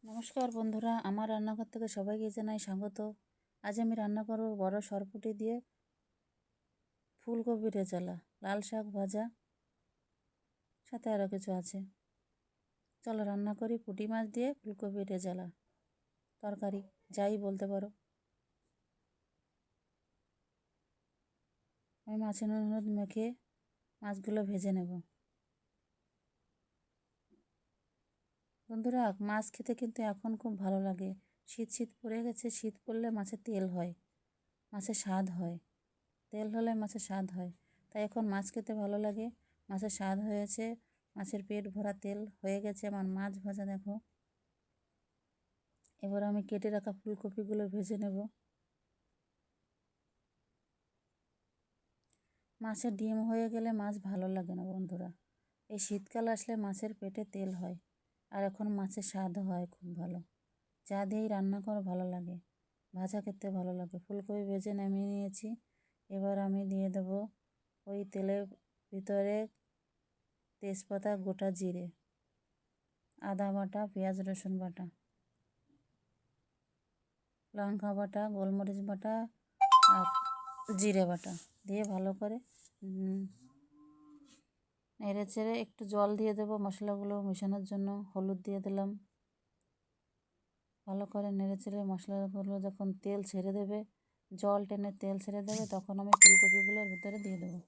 নমস্কার বন্ধুরা, আমার রান্নাঘর থেকে সবাইকে জানাই স্বাগত। আজ আমি রান্না করব বড় সরপুঁটি দিয়ে ফুলকপি রেজালা, লাল শাক ভাজা, সাথে আরও কিছু আছে। চলো রান্না করি পুঁটি মাছ দিয়ে ফুলকপি রেজালা তরকারি, যাই বলতে পারো। আমি মাছে নুন হলুদ মেখে মাছগুলো ভেজে নেব। বন্ধুরা, মাছ খেতে কিন্তু এখন খুব ভালো লাগে। শীত শীত পড়ে গেছে, শীত পড়লে মাছের তেল হয়, মাছের স্বাদ হয়, তেল হলে মাছের স্বাদ হয়, তাই এখন মাছ খেতে ভালো লাগে। মাছের স্বাদ হয়েছে, মাছের পেট ভরা তেল হয়ে গেছে আমার মাছ ভাজা। দেখো, এবার আমি কেটে রাখা ফুলকপিগুলো ভেজে নেব। মাছের ডিম হয়ে গেলে মাছ ভালো লাগে না বন্ধুরা। এই শীতকাল আসলে মাছের পেটে তেল হয়, আর এখন মাছের স্বাদ হয় খুব ভালো। যা দিয়েই রান্না করো ভালো লাগে, ভাজা খেতে ভালো লাগে। ফুলকপি ভেজে নামিয়ে নিয়েছি। এবার আমি দিয়ে দেব ওই তেলের ভিতরে তেজপাতা, গোটা জিরে, আদা বাটা, পেঁয়াজ রসুন বাটা, লঙ্কা বাটা, গোলমরিচ বাটা আর জিরে বাটা দিয়ে ভালো করে নেড়ে চেড়ে একটু জল দিয়ে দেবো মশলাগুলো মেশানোর জন্য। হলুদ দিয়ে দিলাম। ভালো করে নেড়ে চেড়ে মশলাগুলো যখন তেল ছেড়ে দেবে, জল টেনে তেল ছেড়ে দেবে, তখন আমি ফুলকপিগুলোর ভিতরে দিয়ে দেবো।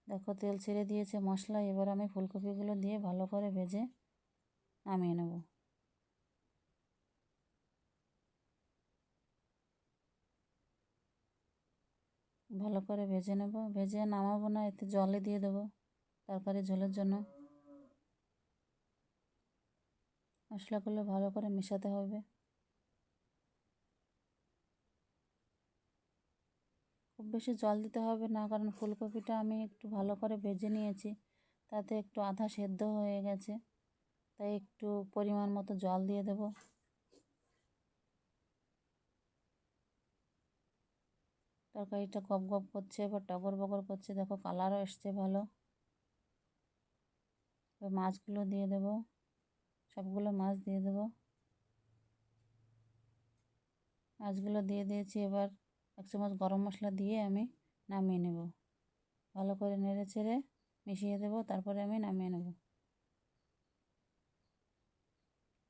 দেখো, তেল ছেড়ে দিয়েছে মশলা। এবার আমি ফুলকপিগুলো দিয়ে ভালো করে ভেজে নামিয়ে নেব। ভালো করে ভেজে নেব, ভেজে নামাবো না, এতে জলে দিয়ে দেবো তরকারি ঝোলের জন্য। মশলাগুলো ভালো করে মেশাতে হবে। খুব বেশি জল দিতে হবে না, কারণ ফুলকপিটা আমি একটু ভালো করে ভেজে নিয়েছি, তাতে একটু আধা সেদ্ধ হয়ে গেছে, তাই একটু পরিমাণ মতো জল দিয়ে দেব। তরকারিটা গপ গপ করছে, এবার টগর বগর করছে। দেখো, কালারও এসছে ভালো। এবার মাছগুলো দিয়ে দেব, সবগুলো মাছ দিয়ে দেব। মাছগুলো দিয়ে দিয়েছি। এবার 1 চামচ গরম মশলা দিয়ে আমি নামিয়ে নেব। ভালো করে নেড়ে চেড়ে মিশিয়ে দেব, তারপরে আমি নামিয়ে নেব।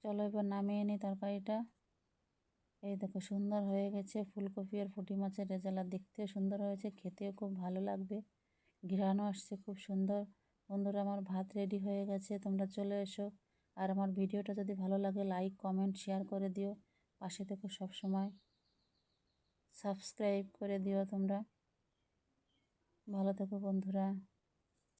চলো এবার নামিয়ে নিই তরকারিটা। এই দেখো, সুন্দর হয়ে গেছে ফুলকপি আর পুঁটি মাছের রেজালা। দেখতেও সুন্দর হয়েছে, খেতেও খুব ভালো লাগবে, ঘ্রাণও আসছে খুব সুন্দর। বন্ধুরা, আমার ভাত রেডি হয়ে গেছে, তোমরা চলে এসো। আর আমার ভিডিওটা যদি ভালো লাগে, লাইক কমেন্ট শেয়ার করে দিও। পাশে থেকো সব সময়, সাবস্ক্রাইব করে দিও তোমরা। ভালো থেকো বন্ধুরা।